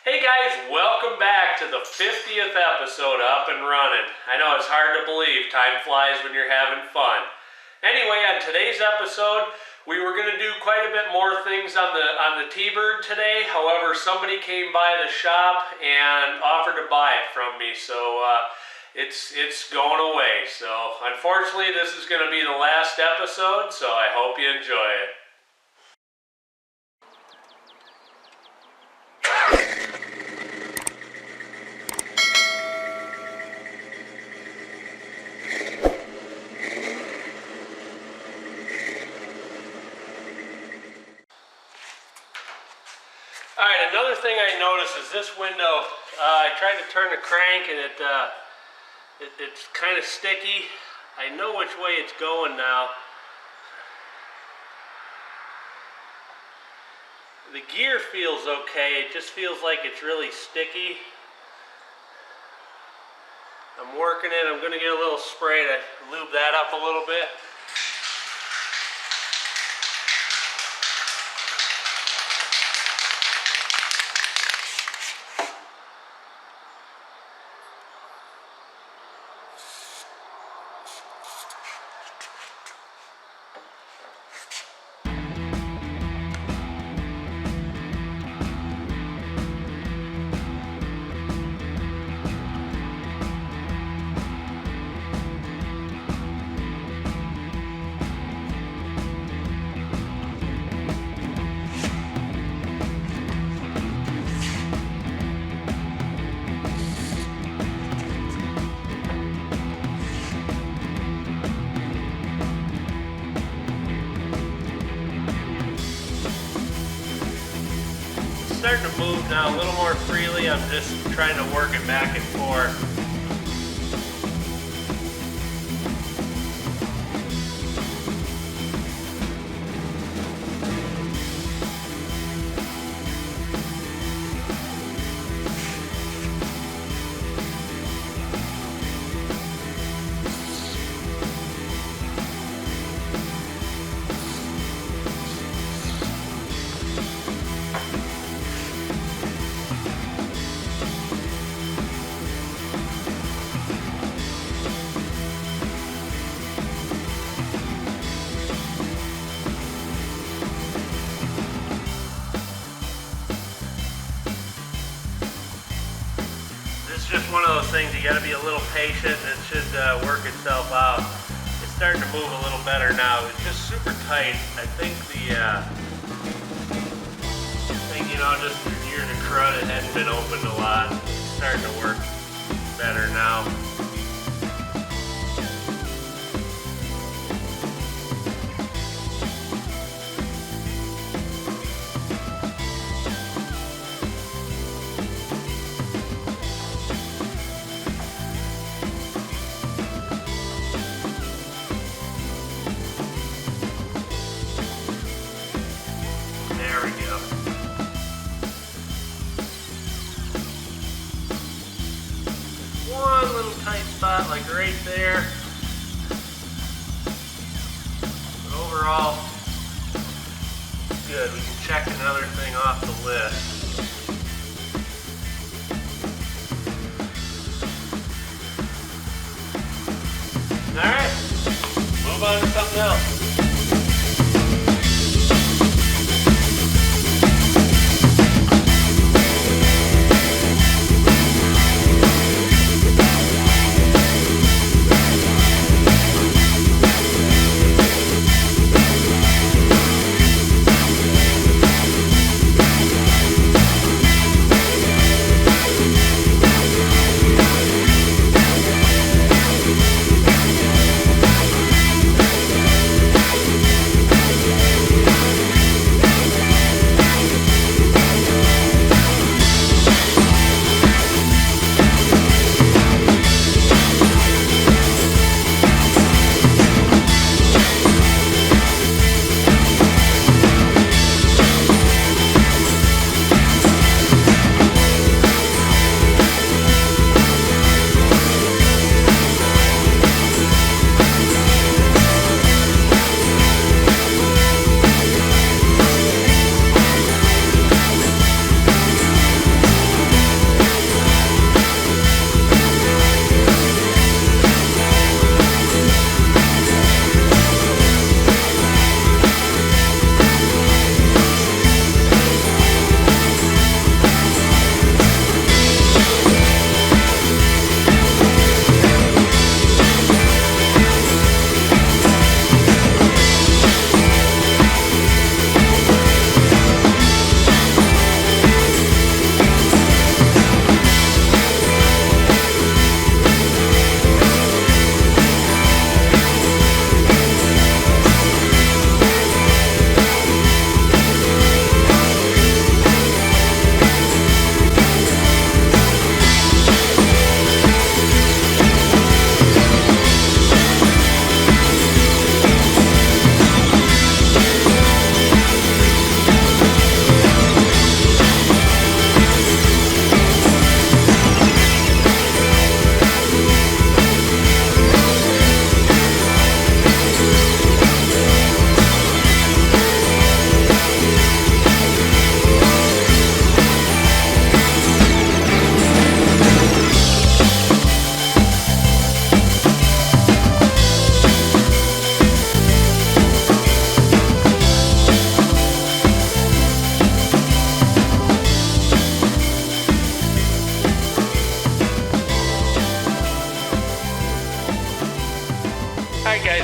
Hey guys, welcome back to the 50th episode of Up-N-Runnin. I know it's hard to believe, time flies when you're having fun. Anyway, on today's episode, we were going to do quite a bit more things on the T-Bird today. However, somebody came by the shop and offered to buy it from me, so it's going away. So unfortunately, this is going to be the last episode, so I hope you enjoy it. Alright, another thing I noticed is this window, I tried to turn the crank and it's kind of sticky. I know which way it's going now. The gear feels okay, it just feels like it's really sticky. I'm working it, I'm going to get a little spray to lube that up a little bit. Starting to move now a little more freely. I'm just trying to work it back and forth. Just one of those things, you got to be a little patient and it should work itself out. It's starting to move a little better now. It's just super tight. I think just near the crud, it hadn't been opened a lot. It's starting to work better now. There we go. One little tight spot like right there. But overall, good. We can check another thing off the list. Alright, move on to something else.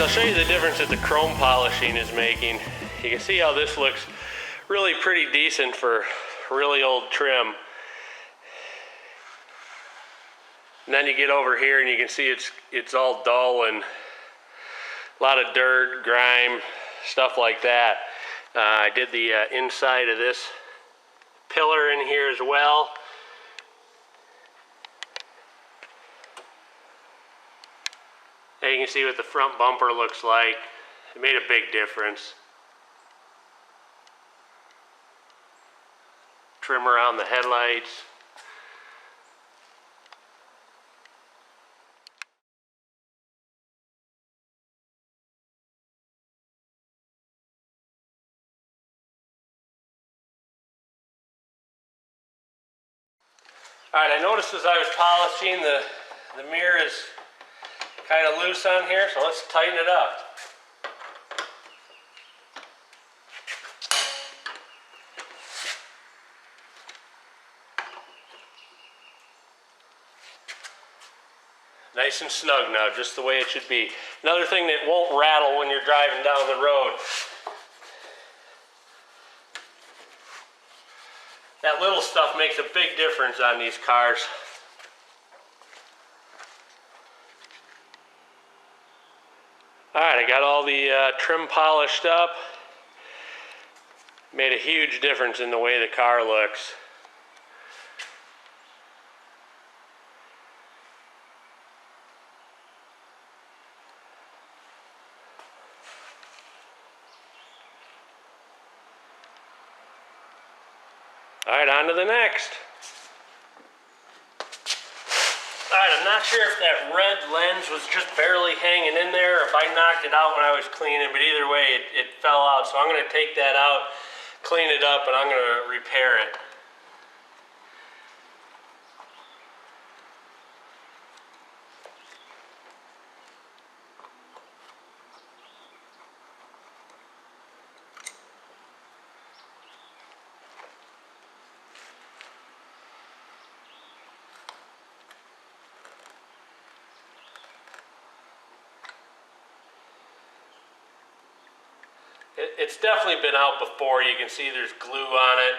I'll show you the difference that the chrome polishing is making. You can see how this looks really pretty decent for really old trim. And then you get over here and you can see it's all dull and a lot of dirt, grime, stuff like that. I did the inside of this pillar in here as well. And you can see what the front bumper looks like. It made a big difference. Trim around the headlights. All right, I noticed as I was polishing the mirror is kind of loose on here, so let's tighten it up. Nice and snug now, just the way it should be. Another thing that won't rattle when you're driving down the road. That little stuff makes a big difference on these cars. Alright, I got all the trim polished up. Made a huge difference in the way the car looks. Alright, on to the next. Alright, I'm not sure if that red lens was just barely hanging in there, or if I knocked it out when I was cleaning, but either way, it fell out. So I'm going to take that out, clean it up, and I'm going to repair it. It's definitely been out before. You can see there's glue on it.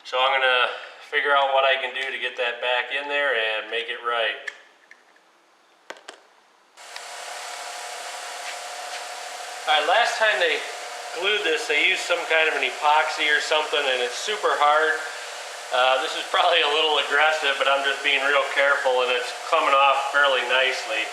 So I'm going to figure out what I can do to get that back in there and make it right. Alright, last time they glued this, they used some kind of an epoxy or something, and it's super hard. This is probably a little aggressive, but I'm just being real careful, and it's coming off fairly nicely.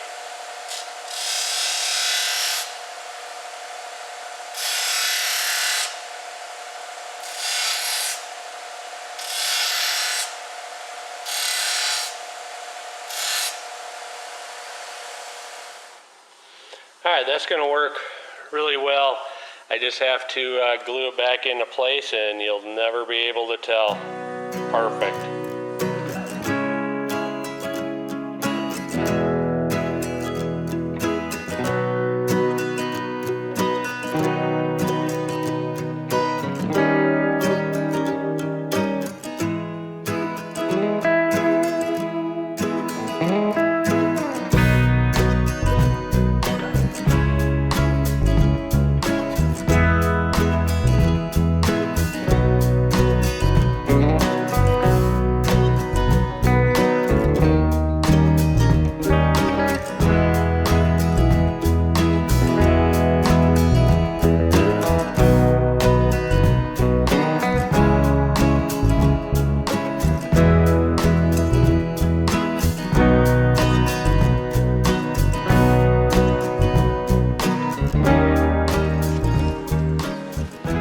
Alright, that's going to work really well. I just have to glue it back into place and you'll never be able to tell. Perfect.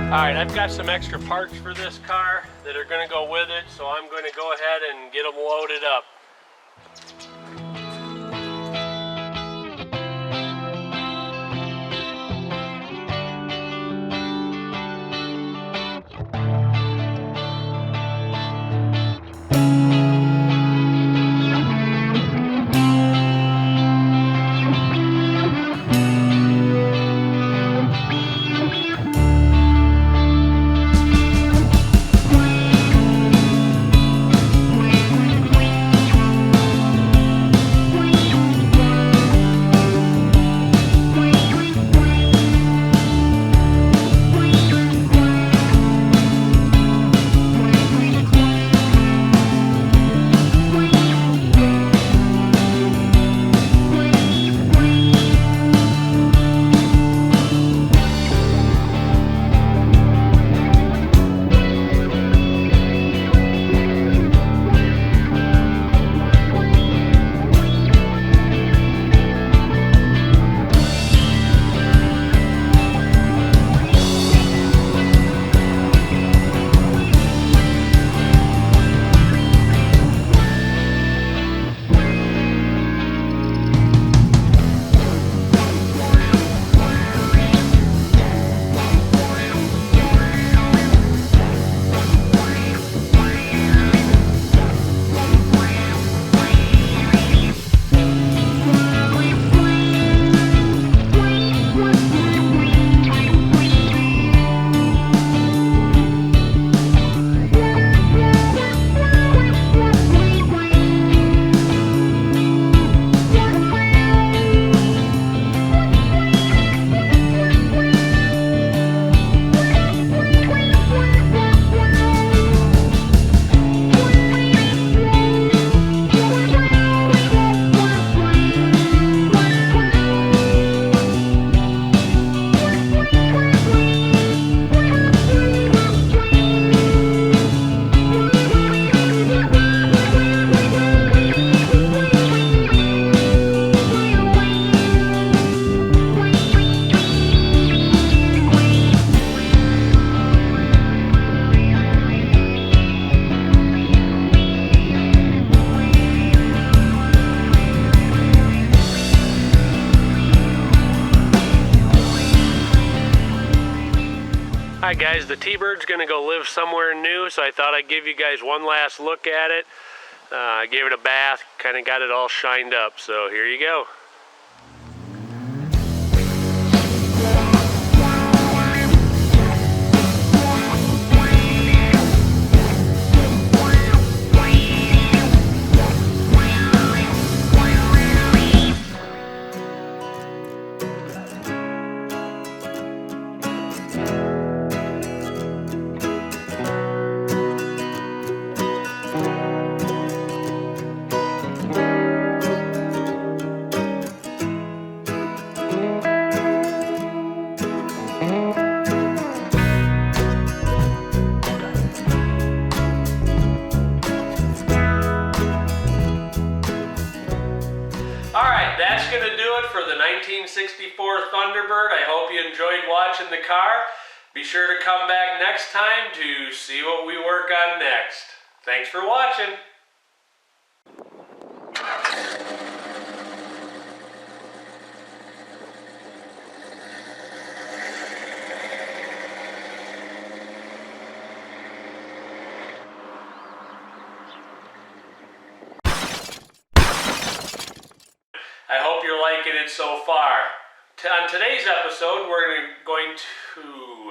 Alright, I've got some extra parts for this car that are going to go with it, so I'm going to go ahead and get them loaded up. Hi guys, the T-Bird's gonna go live somewhere new, so I thought I'd give you guys one last look at it. I gave it a bath, kind of got it all shined up, so here you go. That's going to do it for the 1964 Thunderbird. I hope you enjoyed watching the car. Be sure to come back next time to see what we work on next. Thanks for watching. I hope you're liking it so far. On today's episode, we're going to